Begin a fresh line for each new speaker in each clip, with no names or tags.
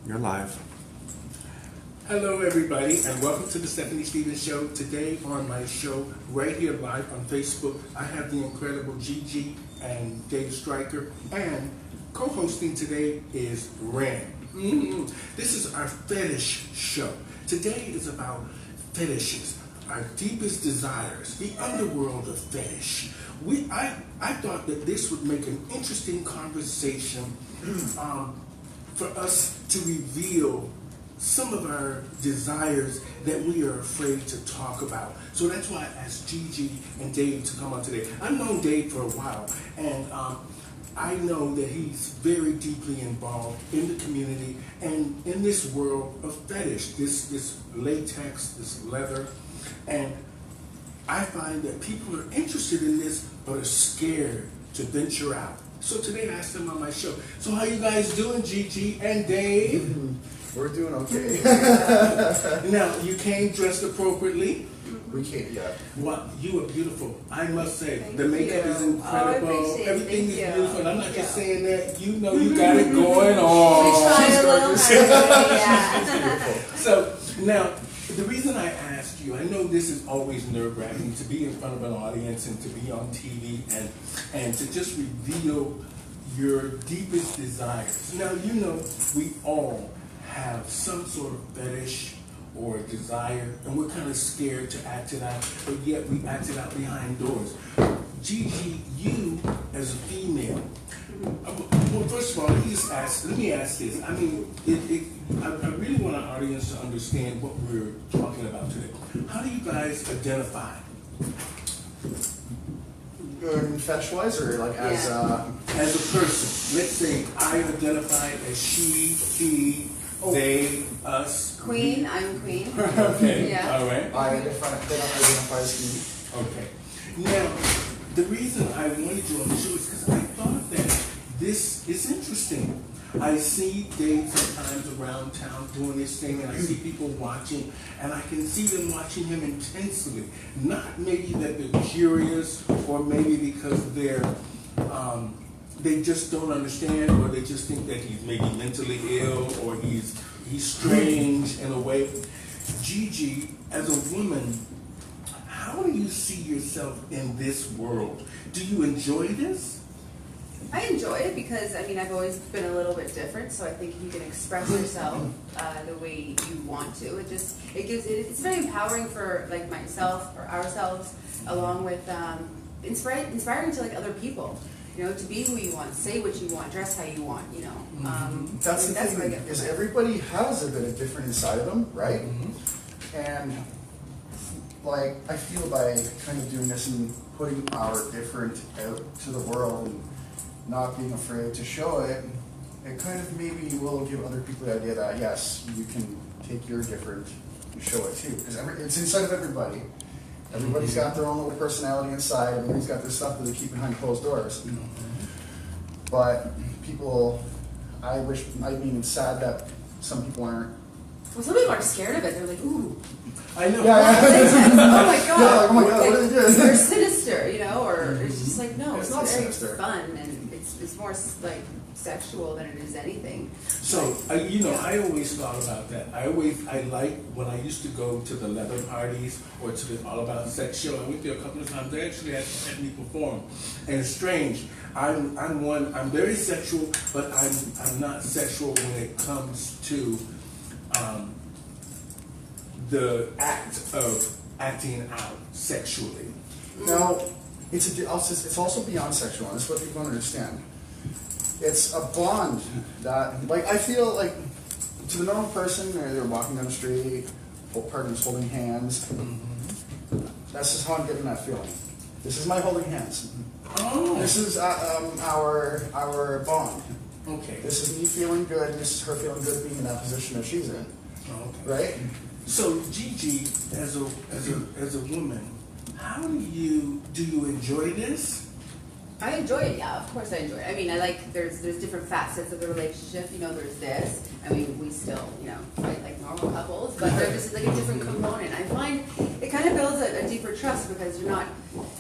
You're live.
Hello everybody and welcome to the Stephanie Stevens Show. Today on my show, right here live on Facebook, I have the incredible Gigi and Dave Stryker, and co-hosting today is Ren. This is our fetish show. Today is about fetishes, our deepest desires, the underworld of fetish. I thought that this would make an interesting conversation for us to reveal some of our desires that we are afraid to talk about. So that's why I asked Gigi and Dave to come on today. I've known Dave for a while, and I know that he's very deeply involved in the community and in this world of fetish, this latex, this leather, and I find that people are interested in this but are scared to venture out. So today I asked them on my show. So how you guys doing, Gigi and Dave?
We're doing okay.
Now, you came dressed appropriately.
We can't yet.
Well, you are beautiful. I must say,
Thank
the makeup
you.
is incredible.
Oh, I appreciate it.
Everything
Thank
is
you.
beautiful. And I'm not
Thank
just
you.
saying that. You know you got it going on.
We tried a little
She's
hard, yeah.
So now, the reason I asked you, I know this is always nerve-wracking to be in front of an audience and to be on TV and to just reveal your deepest desires. Now, you know we all have some sort of fetish or desire, and we're kind of scared to act it out, but yet we act it out behind doors. Gigi, you as a female, well, first of all, let me ask this. I mean, I really want our audience to understand what we're talking about today. How do you guys identify?
Fetish-wise, or like as
As a person, let's say I identify as she, he, they, us.
Queen, I'm queen.
Okay,
Yeah.
all right.
I identify as me.
Okay. Now, the reason I wanted you on the show is because I thought that this is interesting. I see Dave sometimes around town doing this thing, and I see people watching, and I can see them watching him intensely. Not maybe that they're curious, or maybe because they just don't understand, or they just think that he's maybe mentally ill, or he's strange in a way. Gigi, as a woman, how do you see yourself in this world? Do you enjoy this?
I enjoy it because, I mean, I've always been a little bit different, so I think if you can express yourself the way you want to, it's very empowering for like myself or ourselves, along with inspiring to like other people. You know, to be who you want, say what you want, dress how you want, you know.
That's the
where I
thing,
get
is
from it.
everybody has a bit of different inside of them, right? And like, I feel by kind of doing this and putting our different out to the world and not being afraid to show it, it kind of maybe will give other people the idea that yes, you can take your different and show it too. Because it's inside of everybody. Everybody's got their own little personality inside. Everybody's got their stuff that they keep behind closed doors. But people, I mean, it's sad that some people aren't.
Well, some people are scared of it. They're like, ooh.
I know.
Yeah.
Oh my god.
Yeah, like, oh my god, what did they do?
They're sinister, you know, or it's just like, no,
It's
it's
not
very
sinister.
fun, and it's more like sexual than it is anything.
So, you know, I always thought about that. I like when I used to go to the leather parties or to the All About Sex show. I went there a couple of times. They actually had me perform, and it's strange. I'm very sexual, but I'm not sexual when it comes to the act of acting out sexually.
Now, it's also beyond sexual, and that's what people don't understand. It's a bond that, like, I feel like to the normal person, they're walking down the street, both partners holding hands. That's just how I'm getting that feeling. This is my holding hands.
Oh.
This is our bond.
Okay.
This is me feeling good, and this is her feeling good being in that position that she's in.
Okay.
Right?
So, Gigi, as a woman, how do you enjoy this?
I enjoy it, yeah, of course I enjoy it. I mean, I like, there's different facets of the relationship, you know, there's this. I mean, we still, you know, fight like normal couples, but there's just like a different component. I find it kind of builds a deeper trust because you're not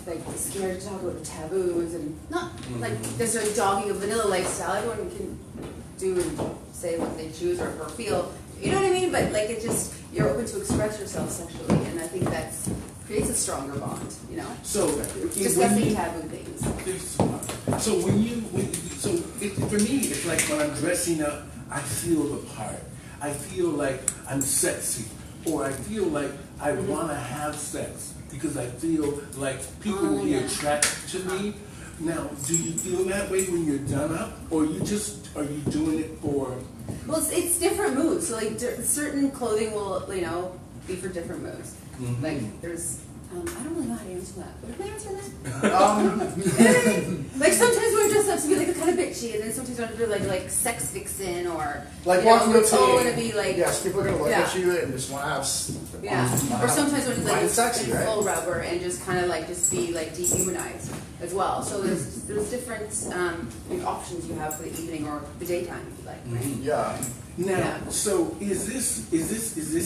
like scared to talk about the taboos and not like necessarily dogging a vanilla lifestyle. Everyone can do and say what they choose or feel. You know what I mean? But like it just, you're open to express yourself sexually, and I think that's creates a stronger bond. You know.
So
Discussing taboo things.
So for me, it's like when I'm dressing up, I feel the part. I feel like I'm sexy, or I feel like I want to have sex because I feel like people will be attracted to me. Now, do you feel that way when you're done up, or are you doing it for?
Well, it's different moods. So like certain clothing will, be for different moods.
Mm-hmm.
Like there's, I don't really know how to answer that. But can I answer that? Like sometimes we're dressed up to be like a kind of bitchy, and then sometimes we're to be like sex vixen or
like walking up to
want to be like
yes, people are gonna look at you and just want to have
or sometimes we're just like
sexy, right?
full rubber and just kind of like just be like dehumanized as well. So there's different options you have for the evening or the daytime if you like, right?
Yeah.
Now, so is this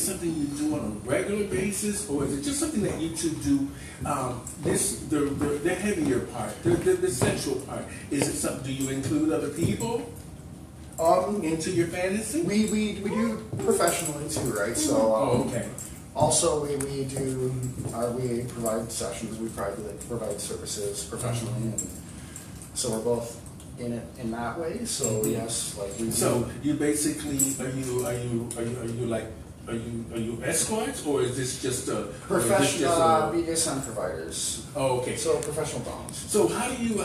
something you do on a regular basis, or is it just something that you two do? The heavier part, the sexual part. Is it something? Do you include other people into your fantasy?
We do professionally too, right? So
okay.
Also, we provide sessions. We provide services professionally, and so we're both in it in that way. So yes, like we.
So you basically are you escorts, or is this just a
professional Bdsm providers?
Oh, okay.
So professional doms.
So how do you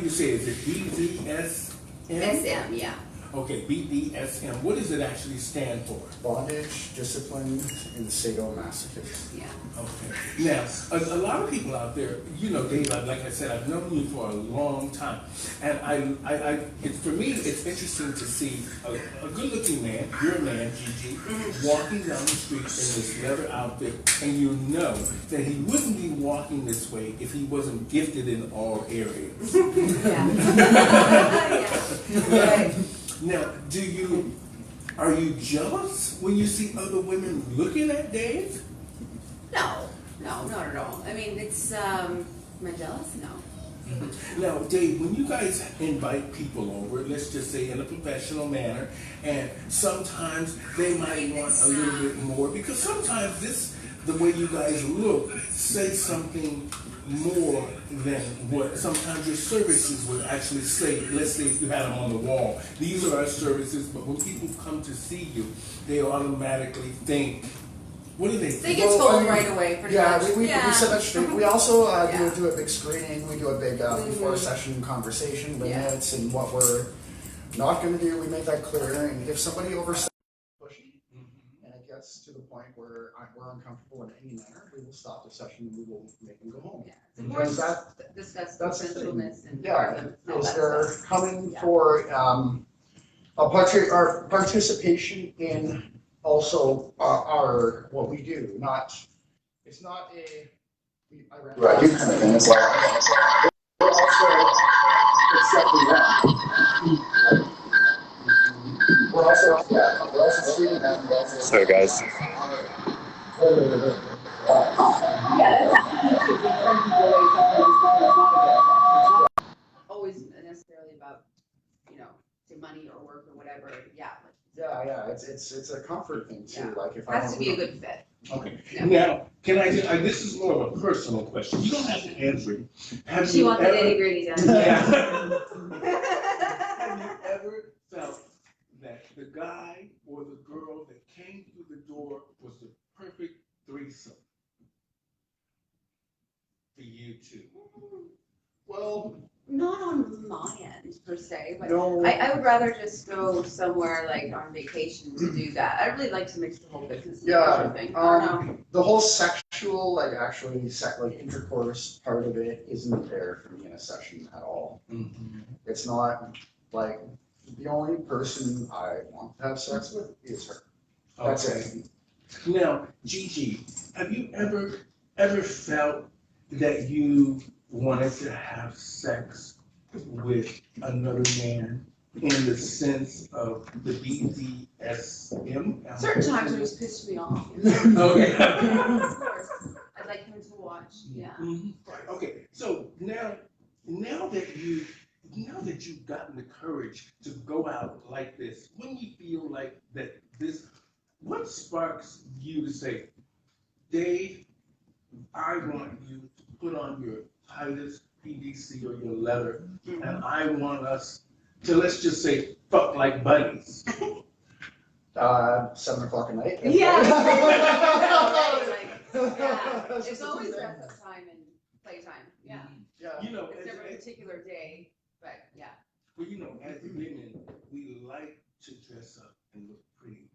say it? Is it Bdsm?
SM, yeah.
Okay, Bdsm. What does it actually stand for?
Bondage, discipline, and sadomasochist.
Yeah.
Okay. Now, a lot of people out there, Dave, like I said, I've known you for a long time, and for me, it's interesting to see a good-looking man, your man, Gigi, walking down the street in this leather outfit, and you know that he wouldn't be walking this way if he wasn't gifted in all areas.
Yeah. Yeah. Right.
Now, are you jealous when you see other women looking at Dave?
No, not at all. I mean, it's, am I jealous? No.
Now, Dave, when you guys invite people over, let's just say in a professional manner, and sometimes they might want a little bit more, because sometimes the way you guys look, say something more than what sometimes your services would actually say. Let's say if you had them on the wall, these are our services, but when people come to see you, they automatically think, what do they think?
They get told right away, pretty much.
We set that straight. We also do a big screening. We do a big before session conversation limits and what we're not going to do. We make that clear, and if somebody oversteps pushing and it gets to the point where we're uncomfortable in any manner, we will stop the session and we will make them go home.
Yeah. Because discuss
that's the
consensualness
thing.
and
Is they're coming for our participation in also our what we do. It's not a right. And it's like we're also accepting that. We're also treating them.
Sorry, guys.
Always necessarily about say money or work or whatever. Yeah.
It's a comfort thing too.
Yeah.
Like if
It has to be a good fit.
Okay.
Yeah.
Now, can this is more of a personal question. You don't have to answer it. Have
She
you
wants the
ever,
nitty-gritty done.
have you ever felt that the guy or the girl that came through the door was the perfect threesome for you two?
Well, not on my end per se, but
no.
I would rather just go somewhere like on vacation to do that. I really like to mix the whole business and everything.
The whole sexual, like intercourse part of it isn't there for me in a session at all.
Mm-hmm.
It's not like the only person I want to have sex with is her. That's it.
Now, Gigi, have you ever felt that you wanted to have sex with another man in the sense of the BDSM?
Certain times it just pissed me off.
Okay.
Of course, I'd like him to watch. Yeah.
Mm-hmm. Okay. So now that now that you've gotten the courage to go out like this, when you feel like that what sparks you to say, Dave, I want you to put on your tightest PVC or your leather, and I want us to, let's just say, fuck like buddies.
7 o'clock at night.
Yeah. It's always dress up time and playtime. Yeah.
Yeah.
You know,
It's never a particular day, but yeah.
well, you know, as women, we like to dress up and look pretty.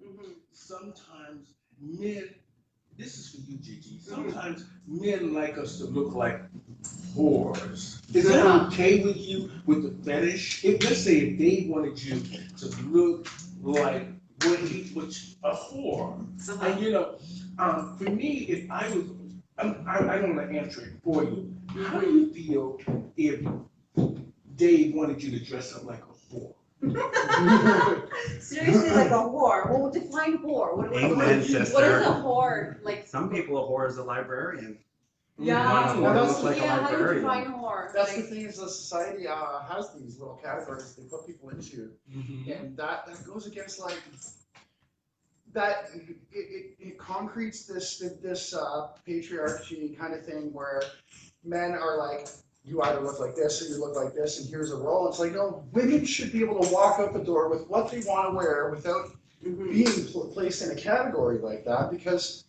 Sometimes men, this is for you, Gigi, sometimes men like us to look like whores. Is that okay with you, with the fetish? Let's say if Dave wanted you to look like a whore. And you know, for me, if I was, I don't want to answer it for you. How do you feel if Dave wanted you to dress up like a whore?
Seriously, like a whore. Well, define whore. What is a whore? Like
some people, a whore is a librarian.
yeah.
One looks like a
How do you
librarian.
define whore?
That's the thing is the society has these little categories they put people into, and that goes against like that. It concretes this patriarchy kind of thing where men are like, you either look like this or you look like this, and here's a role. It's like, no, women should be able to walk out the door with what they want to wear without being placed in a category like that, because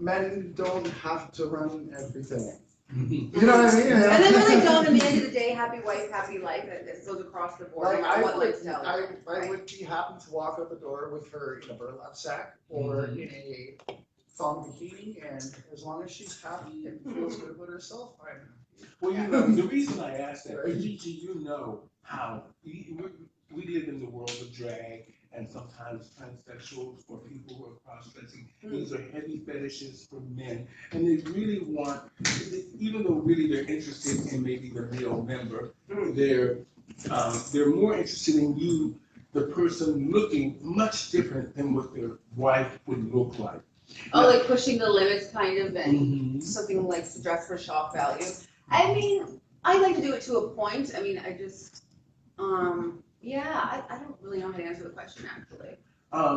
men don't have to run everything. You know what I mean?
And then really don't, at the end of the day, happy wife, happy life, it goes across the board.
Like,
No matter what lifestyle.
I would be happy to walk out the door with her in a burlap sack or in a thong bikini, and as long as she's happy and feels good about herself, I'm happy.
Well, you know, the reason I asked that, Gigi, you know how we live in the world of drag and sometimes transsexuals or people who are cross-dressing. These are heavy fetishes for men, and they really want, even though really they're interested in maybe the male member, they're more interested in you, the person, looking much different than what their wife would look like.
Oh, like pushing the limits kind of, and something like to dress for shock value. I mean, I like to do it to a point. I mean, I just, yeah, I don't really know how to answer the question, actually.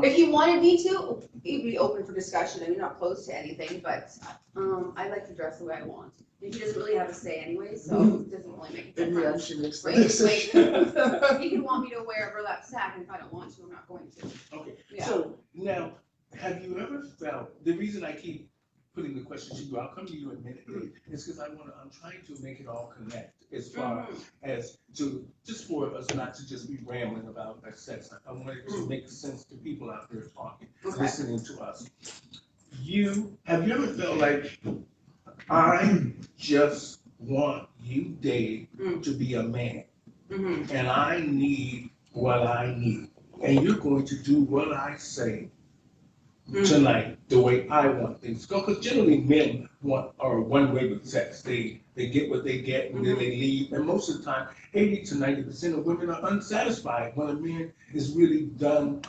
If you wanted me to, it'd be open for discussion. I mean, not close to anything, but I like to dress the way I want. And he doesn't really have a say anyway, so it doesn't really make a
In the end,
difference.
she makes the
Right?
decision.
He can want me to wear a burlap sack, and if I don't want to, I'm not going to.
Okay,
Yeah.
so now, have you ever felt, the reason I keep putting the question to you, I'll come to you in a minute, is because I'm trying to make it all connect as far as to, just for us not to just be rambling about our sex. I want it to make sense to people out there talking, listening to us. Have you ever felt like, I just want you, Dave, to be a man, and I need what I need, and you're going to do what I say tonight, the way I want things to go? Because generally men are one way with sex. They get what they get and then they leave. And most of the time, 80 to 90% of women are unsatisfied when a man is really done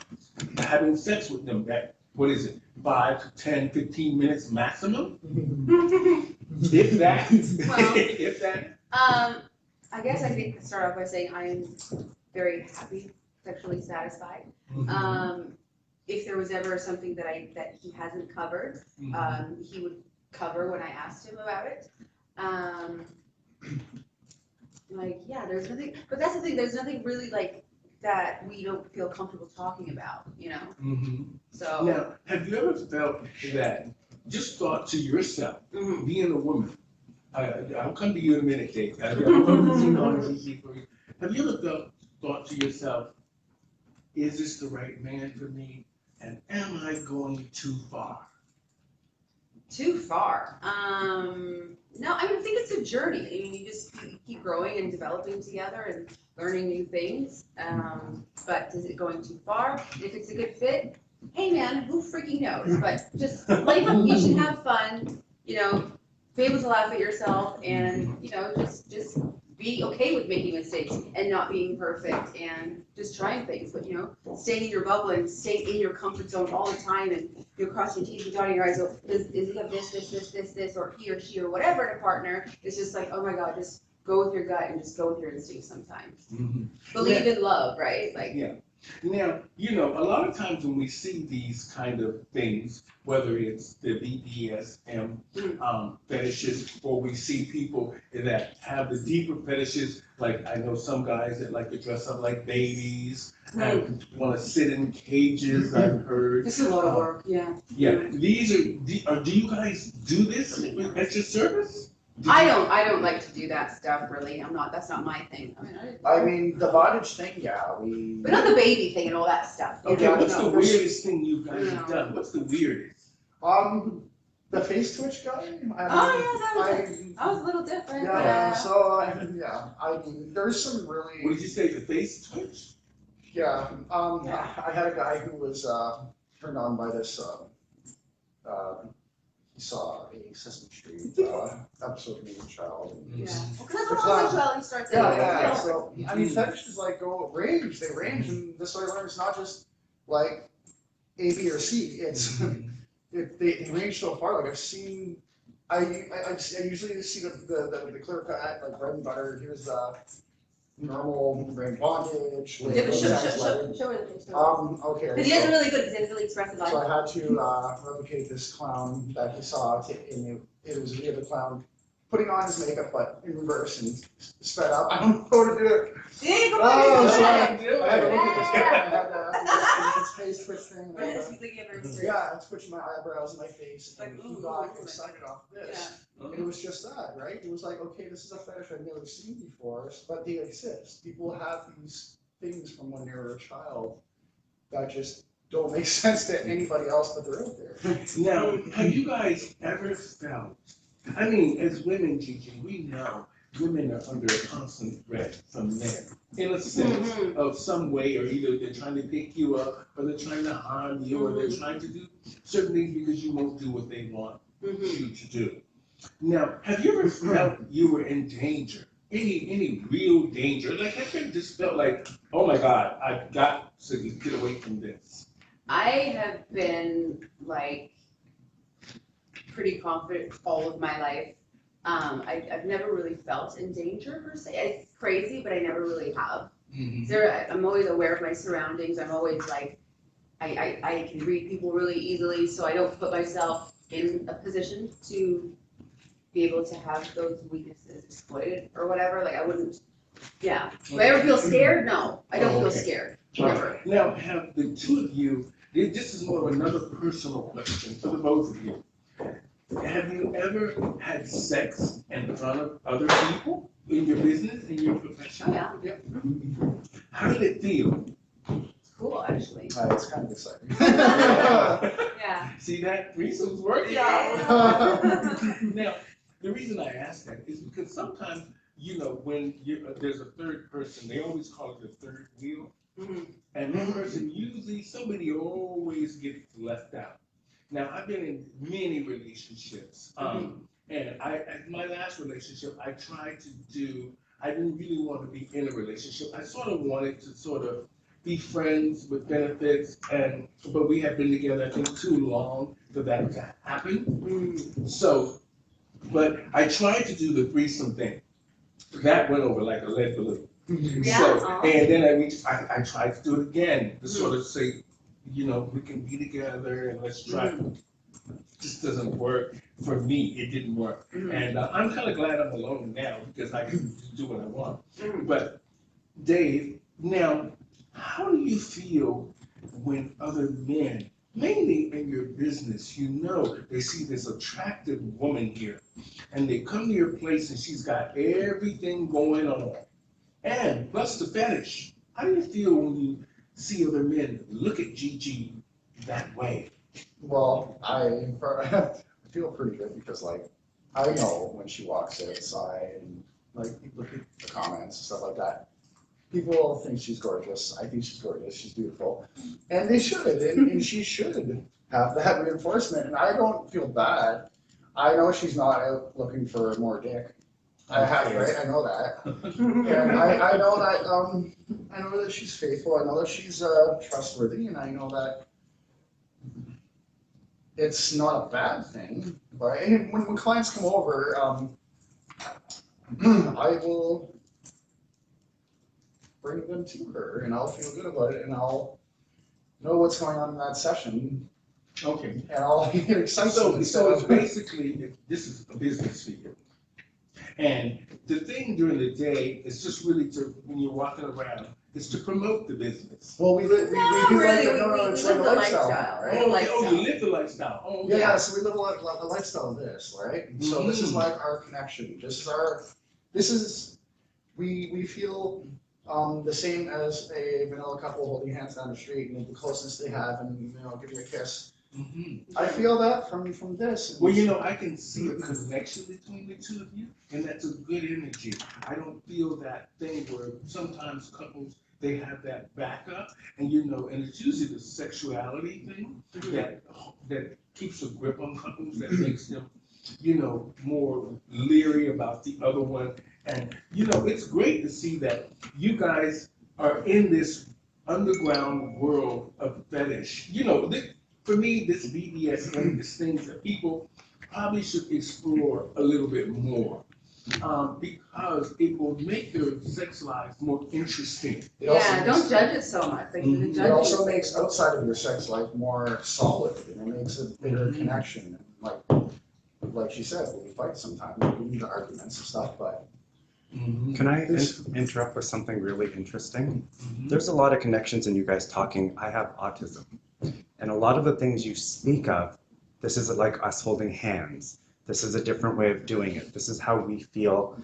having sex with them. That, what is it, 5 to 10, 15 minutes maximum? If that.
Well,
if that.
I guess I think start off by saying I am very happy, sexually satisfied. If there was ever something that he hasn't covered, he would cover when I asked him about it. Like, yeah, there's nothing, but that's the thing, there's nothing really like that we don't feel comfortable talking about, you know? So.
Now, have you ever felt that, just thought to yourself, being a woman, I'll come to you in a minute, Dave. Have you ever thought to yourself, is this the right man for me? And am I going too far?
Too far? No, I mean, I think it's a journey. I mean, you just keep growing and developing together and learning new things. But is it going too far? If it's a good fit, hey man, who freaking knows? But just like, you should have fun, you know, be able to laugh at yourself, and you know, just be okay with making mistakes and not being perfect and just trying things, but you know, staying in your bubble and staying in your comfort zone all the time, and you're crossing your T's and dotting your I's. So is he have this, or he or she or whatever in a partner? It's just like, oh my God, just go with your gut and just go with your instincts sometimes.
Mhm.
Believe in love, right? Like,
Yeah. Now, a lot of times when we see these kind of things, whether it's the BDSM fetishes, or we see people that have the deeper fetishes, like I know some guys that like to dress up like babies and want to sit in cages, I've heard.
it's a lot of work, yeah.
Yeah, these do you guys do this at your service?
I don't like to do that stuff really. That's not my thing.
I mean, the bondage thing, yeah, we.
But not the baby thing and all that stuff.
Okay,
Yeah,
what's
no,
the weirdest thing you guys have done? What's the weirdest?
The face twitch guy.
That was a little different.
Yeah. So I mean, there's some really.
What did you say? The face twitch?
Yeah.
Yeah.
I had a guy who was turned on by this. He saw a Sesame Street episode of Being a Child.
Yeah.
Mhm.
Because that's what homosexuality starts anyway.
Yeah. So I mean, fetishes like go range. They range, and this way I learned it's not just like A, B, or C. It's they range so far. Like I've seen. I usually see the clear cut like bread and butter. Here's normal brain bondage.
Yeah, but show her the face.
Okay.
Because he does it really good because he has really expressive
So
eyes.
I had to replicate this clown that he saw, and it was a video of the clown putting on his makeup, but in reverse and sped up. I don't know how to do it.
Yeah, come
Oh,
on.
so I
do
had to look at this guy.
Yeah.
I had this face twitch thing.
We're gonna speak like anniversary.
Yeah, I twitched my eyebrows and my face, and
Like,
he
ooh,
got
ooh,
excited off
Yeah.
this. And it was just that, right? It was like, okay, this is a fetish I've never seen before, but they exist. People have these things from when they were a child that just don't make sense to anybody else, but they're out there.
Now, have you guys ever felt, I mean, as women, Gigi, we know women are under a constant threat from men, in a sense of some way, or either they're trying to pick you up, or they're trying to harm you, or they're trying to do certain things because you won't do what they want you to do. Now, have you ever felt you were in danger? Any real danger? Like, have you ever just felt like, oh my God, I've got to get away from this?
I have been like pretty confident all of my life. I've never really felt in danger per se. It's crazy, but I never really have. I'm always aware of my surroundings. I'm always like, I can read people really easily, so I don't put myself in a position to be able to have those weaknesses exploited or whatever. Like I wouldn't, yeah. Do I ever feel scared? No, I don't feel scared. Never.
Now, have the two of you, this is more of another personal question for the both of you. Have you ever had sex in front of other people in your business, in your profession?
Oh, yeah.
How did it feel?
It's cool, actually.
It's kind of exciting.
Yeah.
See that? Reason's working
Yeah.
out. Now, the reason I ask that is because sometimes, when there's a third person, they always call it the third wheel. And that person, usually somebody always gets left out. Now, I've been in many relationships, and my last relationship, I didn't really want to be in a relationship. I sort of wanted to sort of be friends with benefits, but we had been together, I think, too long for that to happen. So, but I tried to do the threesome thing. That went over like a lead balloon.
Yeah.
So, and then I tried to do it again to sort of say, we can be together and let's try. Just doesn't work. For me, it didn't work. And I'm kind of glad I'm alone now because I can do what I want. But Dave, now, how do you feel when other men, mainly in your business, they see this attractive woman here and they come to your place and she's got everything going on and plus the fetish. How do you feel when you see other men look at Gigi that way?
Well, I feel pretty good because, like, I know when she walks outside and, like, people look at the comments and stuff like that. People think she's gorgeous. I think she's gorgeous. She's beautiful. And they should. And she should have that reinforcement. And I don't feel bad. I know she's not out looking for more dick. I have, right? I know that. And I know that she's faithful. I know that she's trustworthy. And I know that it's not a bad thing. But when clients come over, I will bring them to her, and I'll feel good about it, and I'll know what's going on in that session,
Okay.
and I'll get excited.
So it's basically, this is a business for you. And the thing during the day is just really to, when you're walking around, is to promote the business.
Well, we live,
No,
we do
really,
like,
we
it's
live
like a
the
lifestyle,
lifestyle,
right?
right?
Oh, you live the lifestyle. Oh,
Yeah, so we live a lifestyle of this, right? So this is
Mm.
like our connection. We feel the same as a vanilla couple holding hands down the street and the closeness they have, and giving a kiss.
Mm-hmm.
I feel that from this.
Well, I can see a connection between the two of you, and that's a good energy. I don't feel that thing where sometimes couples, they have that backup, and and it's usually the sexuality thing that keeps a grip on couples, that makes them, more leery about the other one. And it's great to see that you guys are in this underground world of fetish. For me, this BDSM is things that people probably should explore a little bit more, because it will make their sex lives more interesting.
Yeah, don't judge it so much. Like, the
It
judging
also
is
makes
like,
outside of your sex life more solid, and it makes a bigger connection. Like she said, we fight sometimes, we get into arguments and stuff, but
Can I interrupt with something really interesting? There's a lot of connections in you guys talking. I have autism. And a lot of the things you speak of, this is like us holding hands. This is a different way of doing it. This is how we feel,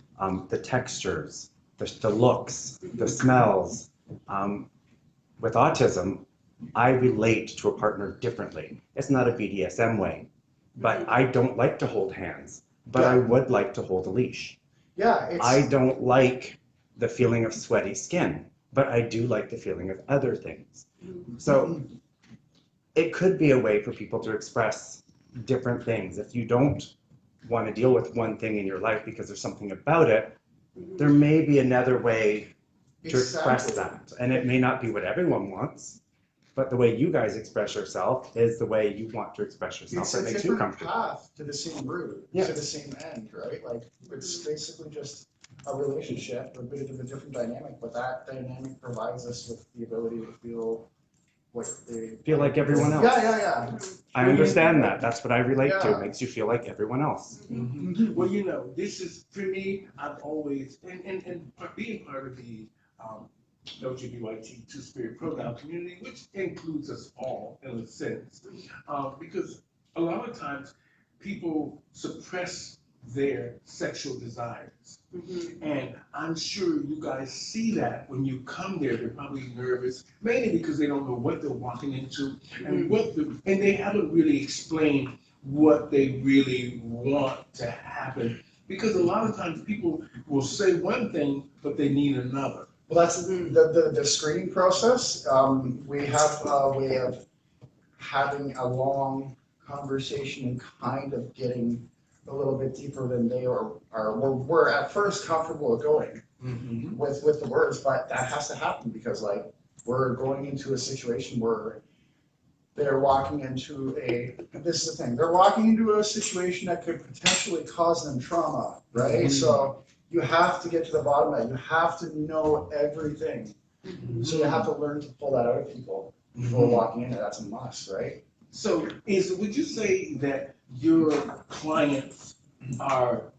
the textures, the looks, the smells. With autism, I relate to a partner differently. It's not a BDSM way, but I don't like to hold hands, but I would like to hold a leash.
yeah,
I don't like the feeling of sweaty skin, but I do like the feeling of other things. So it could be a way for people to express different things. If you don't want to deal with one thing in your life because there's something about it, there may be another way to express that. And it may not be what everyone wants, but the way you guys express yourself is the way you want to express yourself.
It's
That
a
makes you
different
comfortable.
path to the same route, to the same end, right? Like, it's basically just a relationship, a bit of a different dynamic, but that dynamic provides us with the ability to feel what they
Feel like everyone else.
Yeah.
I understand that. That's what I relate to.
Yeah.
It makes you feel like everyone else.
Mm-hmm. Well, this is, for me, I've always, and being part of the LGBTQ Two-Spirit program community, which includes us all in a sense, because a lot of times people suppress their sexual desires. And I'm sure you guys see that when you come there. They're probably nervous, mainly because they don't know what they're walking into and and they haven't really explained what they really want to happen. Because a lot of times people will say one thing, but they need another.
Well, that's the screening process. We have a way of having a long conversation and kind of getting a little bit deeper than they were at first comfortable with going with the words, but that has to happen because we're going into a situation where they're walking into this is the thing, they're walking into a situation that could potentially cause them trauma, right? So you have to get to the bottom of it. You have to know everything. So you have to learn to pull that out of people before walking in. That's a must, right?
So would you say that your clients are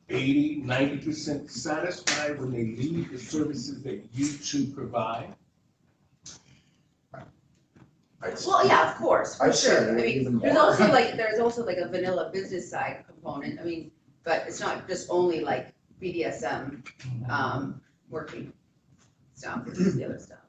80, 90% satisfied when they leave the services that you two provide?
well, yeah, of course, for
I'd say
sure. I
even
mean, there's
more.
also like a vanilla business side component. I mean, but it's not just only like BDSM working stuff. It's the other stuff.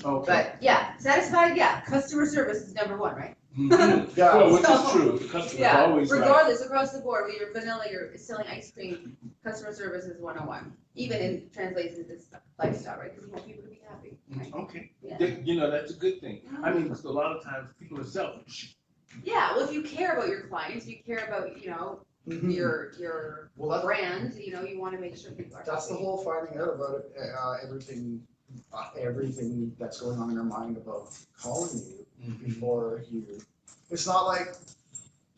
Okay.
But yeah, satisfied. Yeah, customer service is number one, right?
Yeah.
Well, which
So,
is true. The customer's
Yeah,
always right.
regardless, across the board, whether you're vanilla, you're selling ice cream, customer service is 101. Even in translates into lifestyle, right? Because you want people to be happy. Right?
Okay.
Yeah.
That's a good thing. I mean, because a lot of times people are selfish.
Yeah, well, if you care about your clients, you care about, your
Well, that's,
brand, you want to make sure people are
that's the
happy.
whole finding out about it, everything that's going on in your mind about calling you before you. It's not like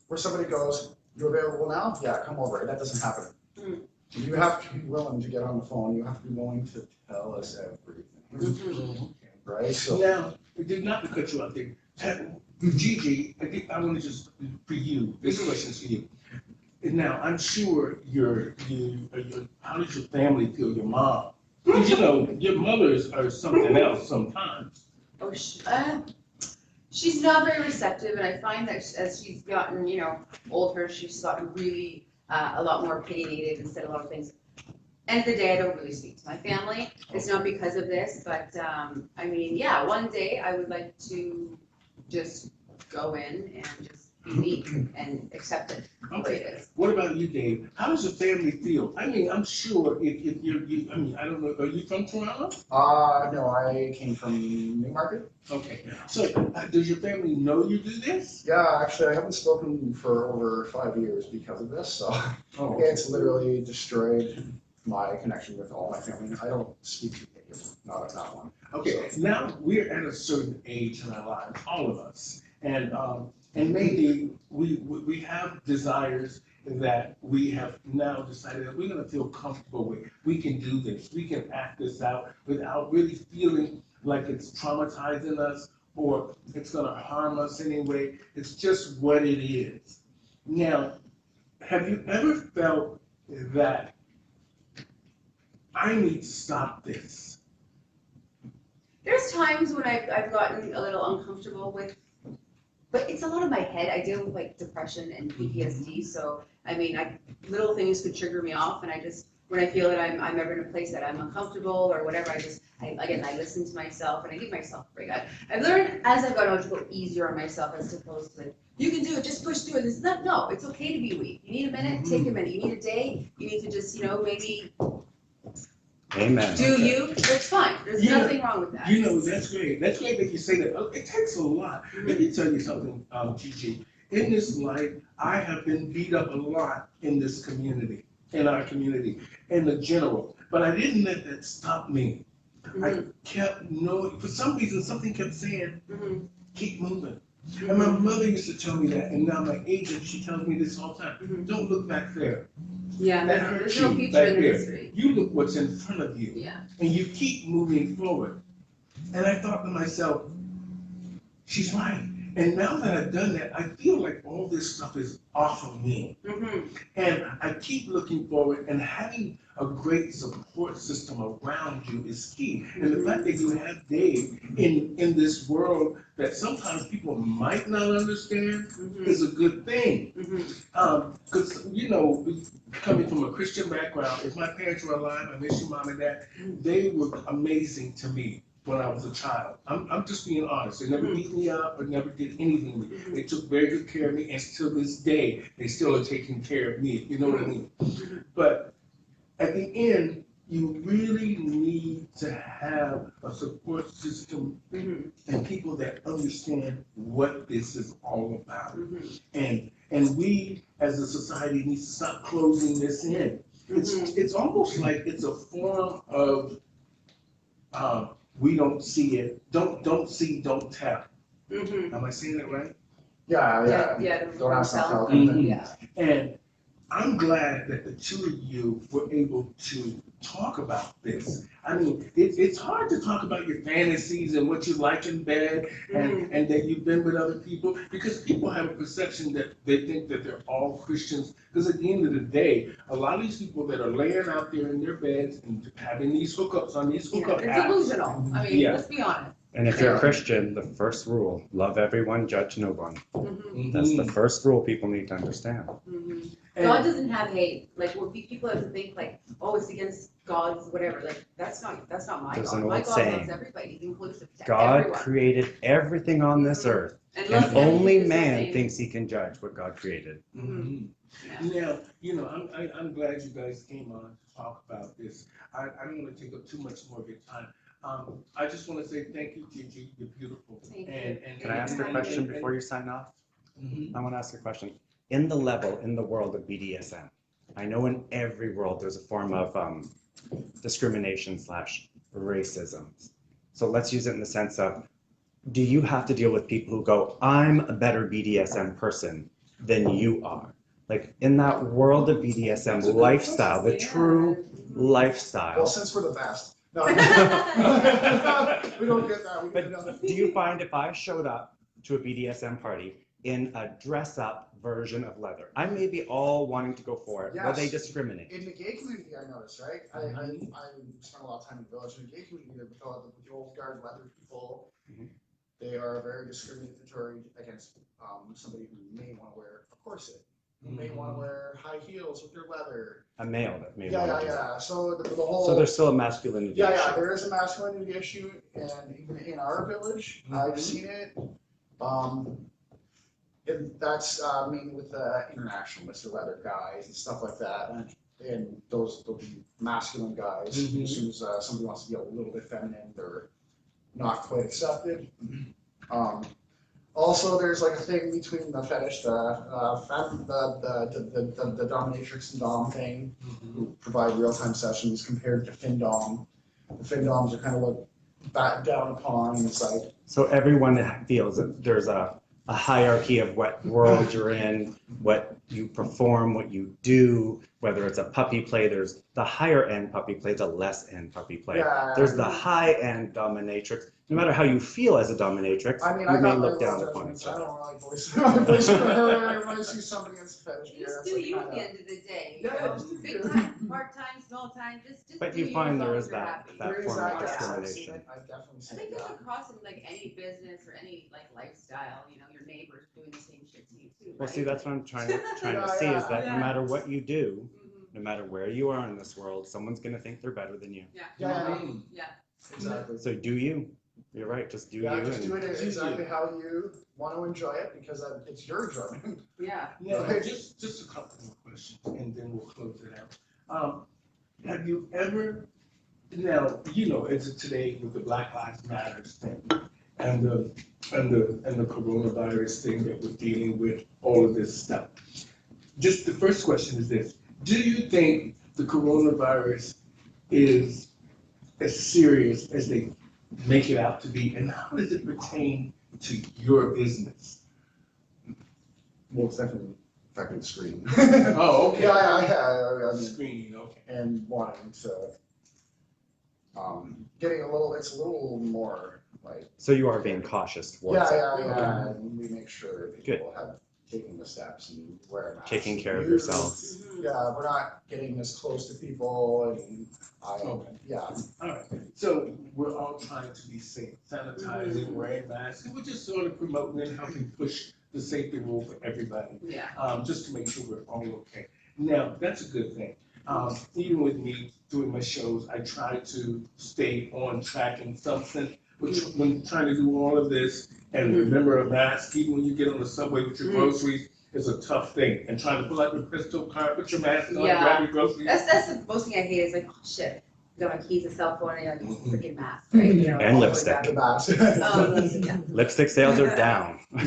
where somebody goes, "You're available now? Yeah, come over." That doesn't happen. You have to be willing to get on the phone. You have to be willing to tell us everything, right? So
Now, not to cut you out there, Gigi, I want to just, for you, this question's for you. And now, I'm sure how does your family feel, your mom? Because your mothers are something else sometimes.
Oh, she's not very receptive, and I find that as she's gotten, older, she's gotten really a lot more opinionated and said a lot of things. End of the day, I don't really speak to my family. It's not because of this, but I mean, yeah, one day I would like to just go in and just be me and accept it the way it is.
What about you, Dave? How does your family feel? I mean, I'm sure if I mean, I don't know, are you from Toronto?
no, I came from Newmarket.
Okay, so does your family know you do this?
Yeah, actually, I haven't spoken for over 5 years because of this, so it's literally destroyed my connection with all my family. I don't speak to people, not one.
Okay, now we're at a certain age in our lives, all of us, and maybe we have desires that we have now decided that we're going to feel comfortable with. We can do this. We can act this out without really feeling like it's traumatizing us or it's going to harm us anyway. It's just what it is. Now, have you ever felt that I need to stop this?
There's times when I've gotten a little uncomfortable with, but it's a lot of my head. I deal with like depression and PTSD, so I mean, little things could trigger me off, and when I feel that I'm ever in a place that I'm uncomfortable or whatever, I listen to myself and I give myself a break. I've learned as I've gotten older to go easier on myself as opposed to, you can do it, just push through it. No, it's okay to be weak. You need a minute, take a minute. You need a day, you need to just, maybe
Amen.
do you, it's fine. There's nothing wrong with that.
That's great. That's great that you say that. It takes a lot. Let me tell you something, Gigi. In this life, I have been beat up a lot in this community, in our community, in the general. But I didn't let that stop me. I kept knowing, for some reason, something kept saying, keep moving. And my mother used to tell me that, and now my agent, she tells me this all the time. Don't look back there.
Yeah,
That hurts
there's no
you
future
back
in the
there.
history.
You look what's in front of you.
Yeah.
And you keep moving forward. And I thought to myself, she's right. And now that I've done that, I feel like all this stuff is off of me. And I keep looking forward, and having a great support system around you is key. And the fact that you have Dave in this world that sometimes people might not understand is a good thing. Because, coming from a Christian background, if my parents were alive, I miss you, Mom and Dad, they were amazing to me when I was a child. I'm just being honest. They never beat me up or never did anything with me. They took very good care of me, and till this day, they still are taking care of me. You know what I mean? But at the end, you really need to have a support system and people that understand what this is all about. And we, as a society, need to stop closing this in. It's almost like it's a form of we don't see it. Don't see, don't tell. Am I saying that right?
Yeah. Don't ask, not tell.
Yeah.
And I'm glad that the two of you were able to talk about this. I mean, it's hard to talk about your fantasies and what you like in bed and that you've been with other people, because people have a perception that they think that they're all Christians. Because at the end of the day, a lot of these people that are laying out there in their beds and having these hookups on these hookup
It's
apps.
delusional. I mean, let's be honest.
And if you're a Christian, the first rule, love everyone, judge no one. That's the first rule people need to understand.
God doesn't have hate. Like, people have to think like, oh, it's against God's whatever. Like, that's not my
There's
God.
an
My
old
God
saying,
loves everybody, inclusive to
God
everyone.
created everything on this earth, and
loves
only
everything the
man
same.
thinks he can judge what God created.
Now, I'm glad you guys came on to talk about this. I don't want to take up too much more of your time. I just want to say thank you, Gigi. You're beautiful.
Thank you.
And
Can I ask a question before you sign off? I want to ask a question. In the world of BDSM, I know in every world there's a form of discrimination / racism. So let's use it in the sense of, do you have to deal with people who go, I'm a better BDSM person than you are? like in that world of BDSM lifestyle, the true
Well,
lifestyle.
since we're the best. No, we don't get that. We get
But do you find if I showed up to a BDSM party in a dress-up version of leather, I may be all wanting to go for it, but they
Yes.
discriminate.
In the gay community, I noticed, right? I spent a lot of time in the village. In the gay community, with the old guard leather people,
Mhm.
they are very discriminatory against somebody who may want to wear a corset, who may want to wear high heels with their leather.
A male that may
Yeah,
want
yeah,
to do
yeah. So the whole.
So there's still a masculinity
Yeah, yeah.
issue.
There is a masculinity issue, and even in our village, I've seen it. And that's mainly with the international Mr. Leather guys and stuff like that, and those masculine guys. As soon as somebody wants to be a little bit feminine, they're not quite accepted. Also, there's like a thing between the fetish, the dominatrix and dom thing, who provide real-time sessions compared to FinDom. The FinDoms are kind of looked back down upon. And it's like,
So everyone feels that there's a hierarchy of what world you're in, what you perform, what you do, whether it's a puppy play, there's the higher end puppy play, the less end puppy play.
yeah,
There's the high end dominatrix. No matter how you feel as a dominatrix,
I mean,
you
I
may
got
look
my
down
own
upon
judgments.
each
I
other.
don't really voice her when I see somebody in fetish
You
gear.
just
It's
do
like
you at
kinda-
the end of the day.
Yeah,
You know?
just
Big
do.
time, part time, small time, just
But
do
you
you
find
as
there
long
is
as you're
that-
happy.
that
There is
form of
that, yeah,
discrimination.
I've definitely
I
seen
think
that.
that's across in like any business or any like lifestyle, you know, your neighbors doing the same shit to you too,
Well,
right?
see, that's what I'm trying to
Yeah,
see is that
yeah.
no matter what you do,
Mhm.
no matter where you are in this world, someone's going to think they're better than you.
Yeah,
Yeah,
yeah.
exactly.
So do you. You're right, just do
Yeah,
you.
just do
And
it exactly how you want to enjoy it because it's your enjoyment.
Yeah.
Now,
Right.
just a couple more questions, and then we'll close it out. Have you ever, now, you know, it's today with the Black Lives Matters thing, and the coronavirus thing that we're dealing with, all of this stuff. Just the first question is this: do you think the coronavirus is as serious as they make it out to be, and how does it pertain to your business?
Well, it's definitely affecting the screen.
Oh, okay.
I mean,
Screening, okay.
and wanting to, getting it's a little more like,
so you are being cautious towards it.
yeah, and we make sure people have taken the steps and wear masks.
Taking care of
Use-
yourselves.
Yeah, we're not getting as close to people and,
Okay.
yeah.
All right, so we're all trying to be safe, sanitizing, wearing masks, and we're just sort of promoting and helping push the safety rule for everybody,
Yeah.
just to make sure we're all okay. Now, that's a good thing. Even with me doing my shows, I try to stay on track in some sense, which when trying to do all of this and remember a mask, even when you get on the subway with your groceries, is a tough thing. And trying to pull out your pistol card, put your mask on,
Yeah.
grab your groceries.
That's the most thing I hate is like, oh shit, got my keys, a cell phone, and like freaking mask, right? You know,
And
all the way
lipstick.
back.
The mask.
Lipstick, yeah.
Lipstick sales are down.
Now,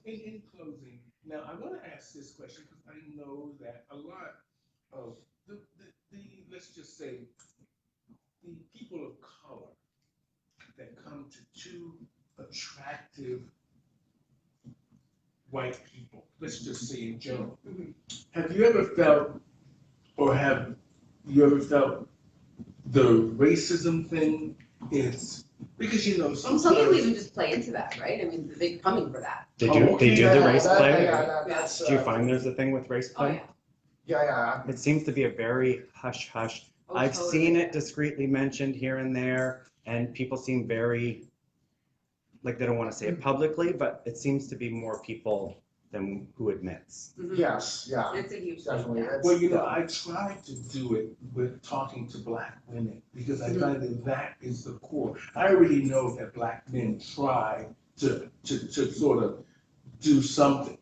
in closing, now I want to ask this question because I know that a lot of the let's just say, the people of color that come to two attractive white people, let's just say in general, have you ever felt, or have you ever felt the racism thing is, because you know,
Some
sometimes.
people even just play into that, right? I mean, they're coming for that.
They
Oh,
do
okay.
the race play?
That's,
Do you find there's a thing with race
Oh,
play?
yeah.
Yeah.
It seems to be a very hush-hush.
Oh,
I've
totally.
seen it discreetly mentioned here and there, and people seem very, like they don't want to say it publicly, but it seems to be more people than who admits.
Mhm.
Yes, yeah,
It's a huge thing,
definitely.
yeah.
It's-
Well, you know,
yeah.
I try to do it with talking to Black women because I find that that is the core. I already know that Black men try to sort of do something.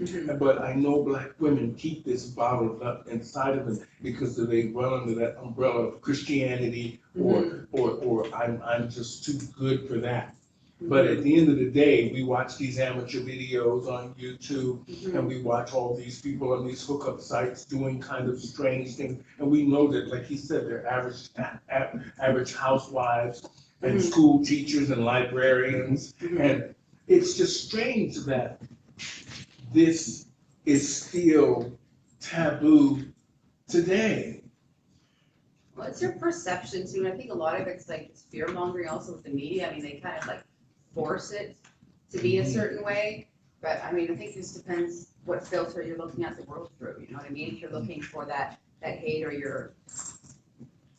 Mhm.
But I know Black women keep this bottled up inside of them because they run under that umbrella of Christianity or I'm just too good for that. But at the end of the day, we watch these amateur videos on YouTube and we watch all these people on these hookup sites doing kind of strange things. And we know that, like he said, they're average housewives and school teachers and librarians. And it's just strange that this is still taboo today?
What's your perception too? And I think a lot of it's like it's fear mongering also with the media. I mean, they kind of like force it to be a certain way. But I mean, I think this depends what filter you're looking at the world through. You know what I mean? If you're looking for that hate, or it's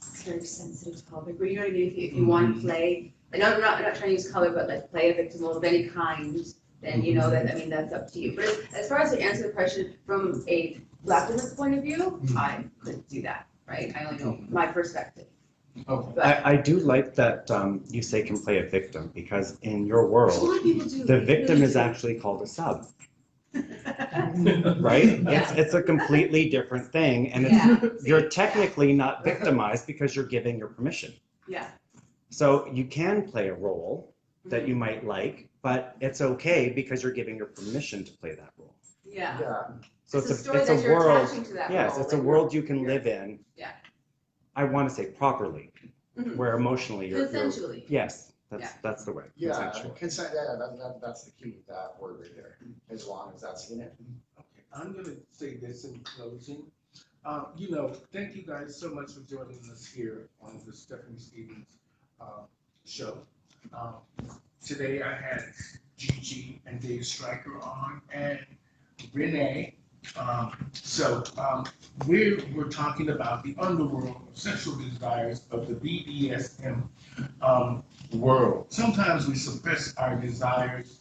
a very sensitive topic, but you know what I mean? If you want to play, and I'm not trying to use color, but like play a victim role of any kind, then you know that, I mean, that's up to you. But as far as to answer the question from a Black woman's point of view, I couldn't do that, right? I only know my perspective.
Okay.
But
I do like that you say can play a victim, because in your
a lot
world,
of people do.
the
they
victim
really
is
do.
actually called a sub, right?
Yeah.
It's a completely different thing, and
Yeah.
you're technically not victimized because you're giving your permission.
Yeah.
So you can play a role that you might like, but it's okay because you're giving your permission to play that role.
Yeah.
Yeah.
So
It's a story
it's
that
a
you're
world.
attaching to that
Yes,
role,
it's a
like,
world you can live in.
Yeah.
I want to say properly,
Mhm.
where emotionally you're.
Consensually.
Yes,
Yeah.
that's the way.
Yeah,
Consensual.
consent, that's the key, that word right there, as long as that's in it.
Okay, I'm gonna say this in closing. Thank you guys so much for joining us here on the Stephanie Stevens show. Today I had Gigi and Dave Stryker on, and Renee. We're talking about the underworld of sexual desires of the BDSM world. Sometimes we suppress our desires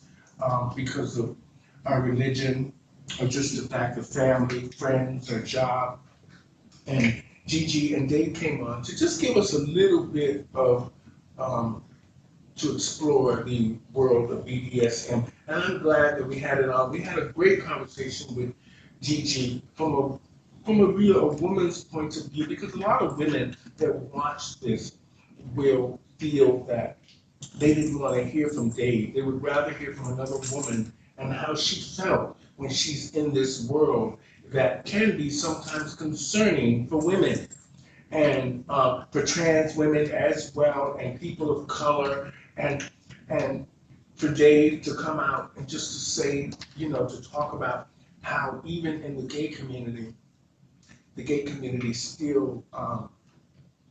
because of our religion, or just the fact of family, friends, or job. And Gigi and Dave came on to just give us a little bit of to explore the world of BDSM. And I'm glad that we had it on. We had a great conversation with Gigi from a woman's point of view, because a lot of women that watch this will feel that they didn't want to hear from Dave. They would rather hear from another woman and how she felt when she's in this world that can be sometimes concerning for women, and for trans women as well, and people of color, and for Dave to come out and just to say, to talk about how even in the gay community still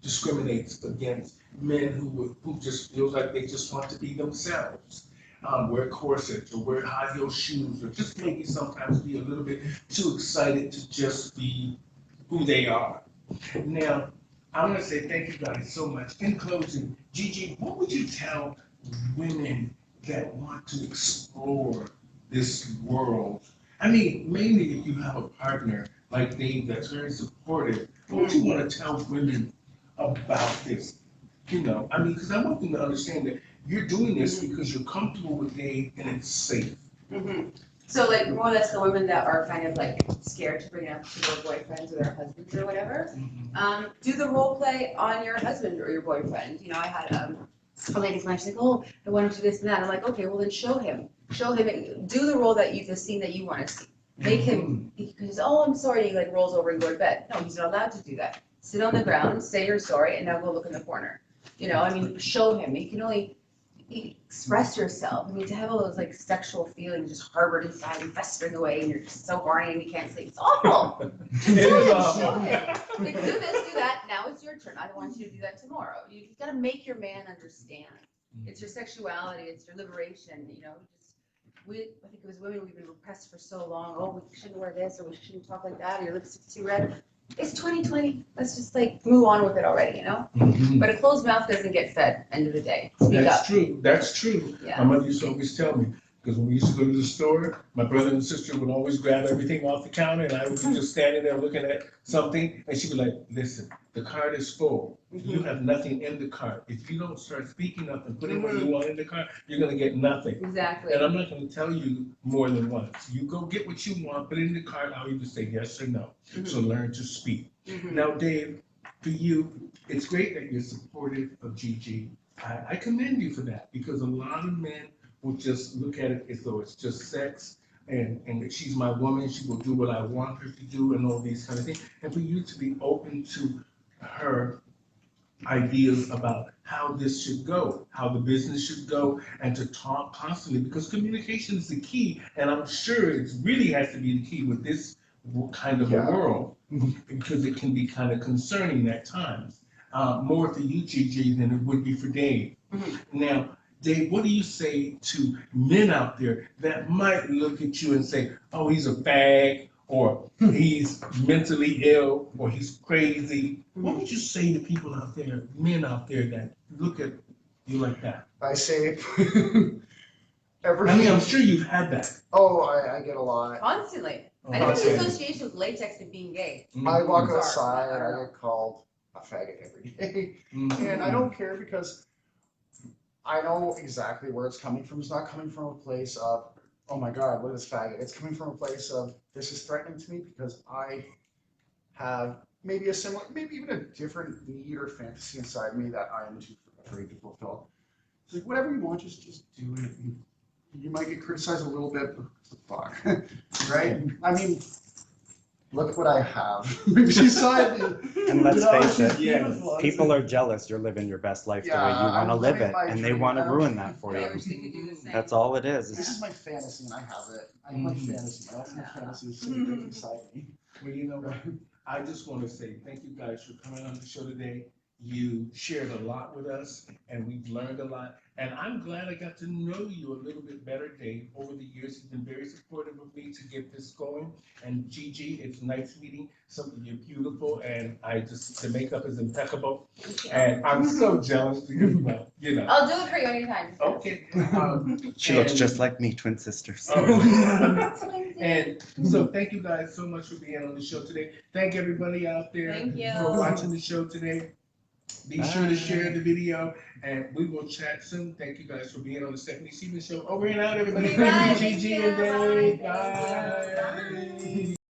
discriminates against men who just feels like they just want to be themselves, wear corsets or wear high heel shoes, or just maybe sometimes be a little bit too excited to just be who they are. Now, I want to say thank you guys so much. In closing, Gigi, what would you tell women that want to explore this world? I mean, mainly if you have a partner like Dave that's very supportive, what would you want to tell women about this? Because I want them to understand that you're doing this because you're comfortable with Dave and it's safe.
Mm-hmm. So like more or less the women that are kind of like scared to bring it up to their boyfriends or their husbands or whatever, do the role play on your husband or your boyfriend. I had a lady's mind, she's like, oh, I want to do this and that. I'm like, okay, well then show him, do the role that the scene that you want to see. Make him, because, oh, I'm sorry, he like rolls over and go to bed. No, he's not allowed to do that. Sit on the ground, say you're sorry, and now go look in the corner. Show him. You can only express yourself. To have all those like sexual feelings just harbored inside and festering away, and you're just so horny and you can't sleep. It's awful. Show him. Like, do this, do that. Now it's your turn. I don't want you to do that tomorrow. You've got to make your man understand. It's your sexuality. It's your liberation. I think it was women, we've been repressed for so long. Oh, we shouldn't wear this, or we shouldn't talk like that, or your lipstick's too red. It's 2020. Let's just like move on with it already, But a closed mouth doesn't get fed. End of the day. Speak up.
True. That's true.
Yeah.
My mother used to always tell me, because when we used to go to the store, my brother and sister would always grab everything off the counter, and I would be just standing there looking at something, and she'd be like, listen, the cart is full. You have nothing in the cart. If you don't start speaking up and putting what you want in the cart, you're going to get nothing.
Exactly.
And I'm not going to tell you more than once. You go get what you want, put it in the cart, I'll either say yes or no. So learn to speak. Now, Dave, for you, it's great that you're supportive of Gigi. I commend you for that, because a lot of men will just look at it as though it's just sex, and that she's my woman, she will do what I want her to do, and all these kind of things. And for you to be open to her ideas about how this should go, how the business should go, and to talk constantly, because communication is the key, and I'm sure it really has to be the key with this kind of a
Yeah.
world, because it can be kind of concerning at times, more for you, Gigi, than it would be for Dave. Now, Dave, what do you say to men out there that might look at you and say, oh, he's a fag, or he's mentally ill, or he's crazy? What would you say to people out there, men out there that look at you like that?
I say
I mean, I'm sure you've had that.
Oh, I get a lot.
Constantly.
Oh,
I never
constantly.
the association with latex and being gay.
I walk
Sorry.
outside, I get called a faggot every day. And I don't care because I know exactly where it's coming from. It's not coming from a place of, oh my God, what is faggot? It's coming from a place of, this is threatening to me because I have maybe a similar, maybe even a different need or fantasy inside me that I am too afraid to fulfill. It's like, whatever you want, just do it. You might get criticized a little bit, but what the fuck, right? I mean, look what I have beside me.
And let's face
it's
it,
beautiful.
people are jealous you're living your best life the way you
Yeah,
want to
I'm
live
living
it,
my
and they
dream.
want to
I don't-
ruin that for
I
you.
wish they could do the same.
That's all it is.
This is my fantasy, and I have it. I have my fantasy. My ultimate fantasy is sitting right beside me.
Well, you know what? I just want to say thank you guys for coming on the show today. You shared a lot with us, and we've learned a lot. And I'm glad I got to know you a little bit better, Dave. Over the years, you've been very supportive of me to get this going. And Gigi, it's nice meeting something. You're beautiful, and the makeup is impeccable. And I'm so jealous because, well, you know.
I'll do it for you anytime.
Okay.
She looks just like me, twin sisters.
And so thank you guys so much for being on the show today. Thank everybody out there
Thank you.
for watching the show today. Be sure to share the video, and we will chat soon. Thank you guys for being on the Stephanie Stevens Show. Over and out, everybody.
Bye.
Gigi
Thank
and
you.
Dave.
Bye.
Bye.